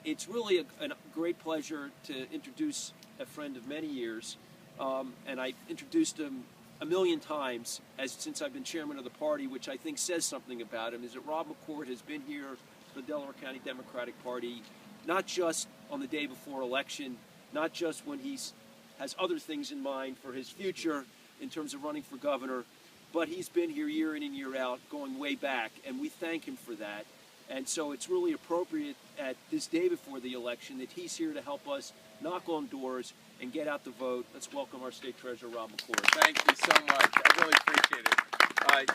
It's really a great pleasure to introduce a friend of many years, and I've introduced him a million times since I've been chairman of the party, which I think says something about him, is that Rob McCord has been here for the Delaware County Democratic Party, not just on the day before election, not just when he has other things in mind for his future in terms of running for governor, but he's been here year in and year out, going way back, and we thank him for that. And so it's really appropriate at this day before the election that he's here to help us knock on doors and get out the vote. Let's welcome our State Treasurer, Rob McCord. Thank you so much. I really appreciate it.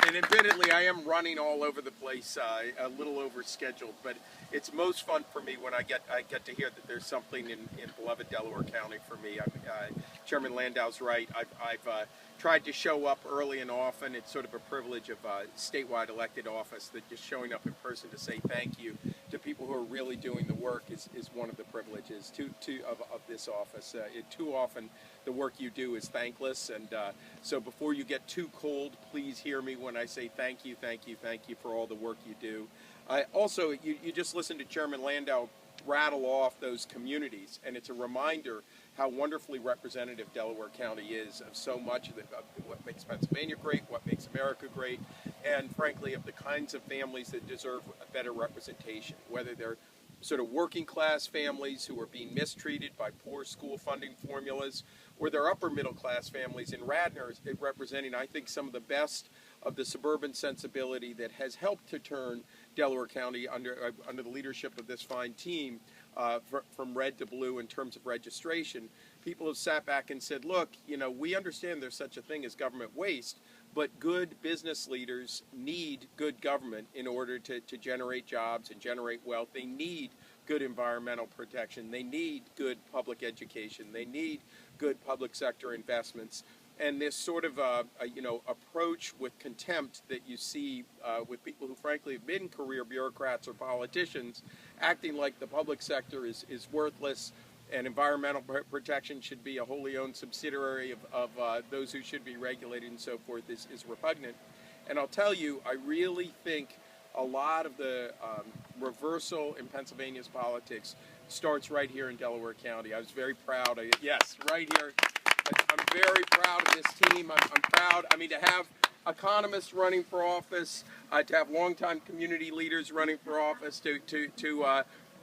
And admittedly, I am running all over the place, a little over scheduled, but it's most fun for me when I get to hear that there's something in beloved Delaware County for me. Chairman Landau's right. I've tried to show up early and often. It's sort of a privilege of statewide elected office that just showing up in person to say thank you to people who are really doing the work is one of the privileges of this office. Too often the work you do is thankless, and so before you get too cold, please hear me when I say thank you, thank you, thank you for all the work you do. Also, you just listened to Chairman Landau rattle off those communities, and it's a reminder how wonderfully representative Delaware County is of so much of what makes Pennsylvania great, what makes America great, and frankly of the kinds of families that deserve a better representation, whether they're sort of working class families who are being mistreated by poor school funding formulas, or they're upper middle class families in Radnor representing, I think, some of the best of the suburban sensibility that has helped to turn Delaware County under the leadership of this fine team from red to blue in terms of registration. People have sat back and said, look, we understand there's such a thing as government waste, but good business leaders need good government in order to generate jobs and generate wealth. They need good environmental protection. They need good public education. They need good public sector investments. And this sort of approach with contempt that you see with people who frankly have been career bureaucrats or politicians, acting like the public sector is worthless and environmental protection should be a wholly owned subsidiary of those who should be regulated and so forth, is repugnant. And I'll tell you, I really think a lot of the reversal in Pennsylvania's politics starts right here in Delaware County. I was very proud. Yes, right here. I'm very proud of this team. I'm proud. I mean, to have economists running for office, to have longtime community leaders running for office, to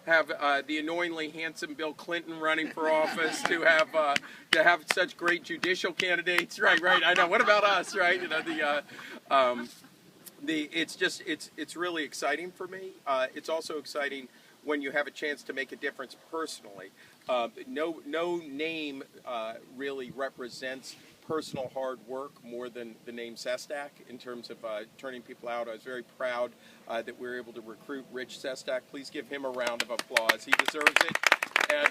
have the annoyingly handsome Bill Clinton running for office, to have such great judicial candidates. Right. I know. What about us? Right. It's really exciting for me. It's also exciting when you have a chance to make a difference personally. No name really represents personal hard work more than the name Sestak in terms of turning people out. I was very proud that we were able to recruit Rich Sestak. Please give him a round of applause. He deserves it. And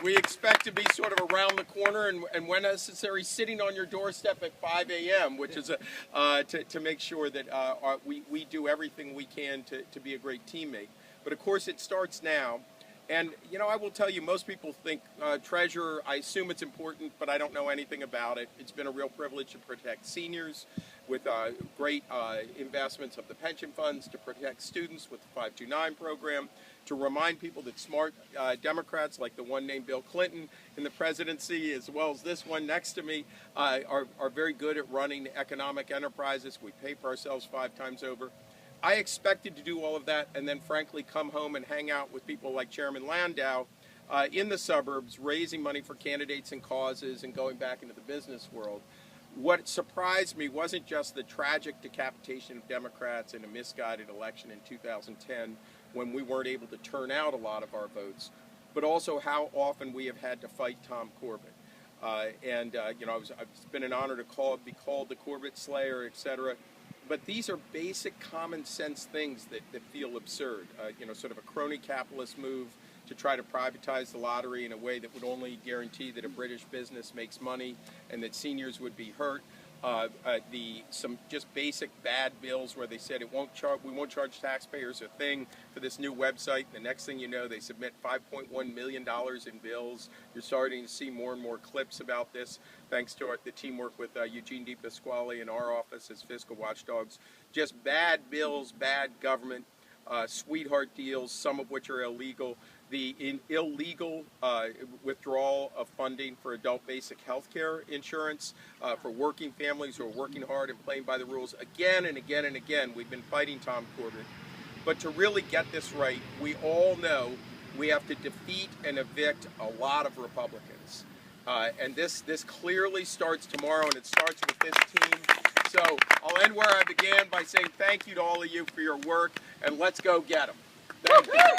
we expect to be sort of around the corner and when necessary, sitting on your doorstep at 5 a.m., which is to make sure that we do everything we can to be a great teammate. But of course, it starts now. And, I will tell you, most people think treasurer, I assume it's important, but I don't know anything about it. It's been a real privilege to protect seniors with great investments of the pension funds, to protect students with the 529 program, to remind people that smart Democrats like the one named Bill Clinton in the presidency, as well as this one next to me, are very good at running economic enterprises. We pay for ourselves 5 times over. I expected to do all of that and then frankly come home and hang out with people like Chairman Landau in the suburbs, raising money for candidates and causes and going back into the business world. What surprised me wasn't just the tragic decapitation of Democrats in a misguided election in 2010 when we weren't able to turn out a lot of our votes, but also how often we have had to fight Tom Corbett. It's been an honor to be called the Corbett Slayer, etc. But these are basic common sense things that feel absurd. Sort of a crony capitalist move to try to privatize the lottery in a way that would only guarantee that a British business makes money and that seniors would be hurt. Some just basic bad bills where they said we won't charge taxpayers a thing for this new website. The next thing you know, they submit $5.1 million in bills. You're starting to see more and more clips about this, thanks to the teamwork with Eugene DePasquale in our office as fiscal watchdogs. Just bad bills, bad government. sweetheart deals, some of which are illegal, the illegal withdrawal of funding for adult basic health care insurance for working families who are working hard and playing by the rules. Again and again and again, we've been fighting Tom Corbett. But to really get this right, we all know we have to defeat and evict a lot of Republicans. And this clearly starts tomorrow, and it starts with this team. So I'll end where I began by saying thank you to all of you for your work, and let's go get them. Thank you.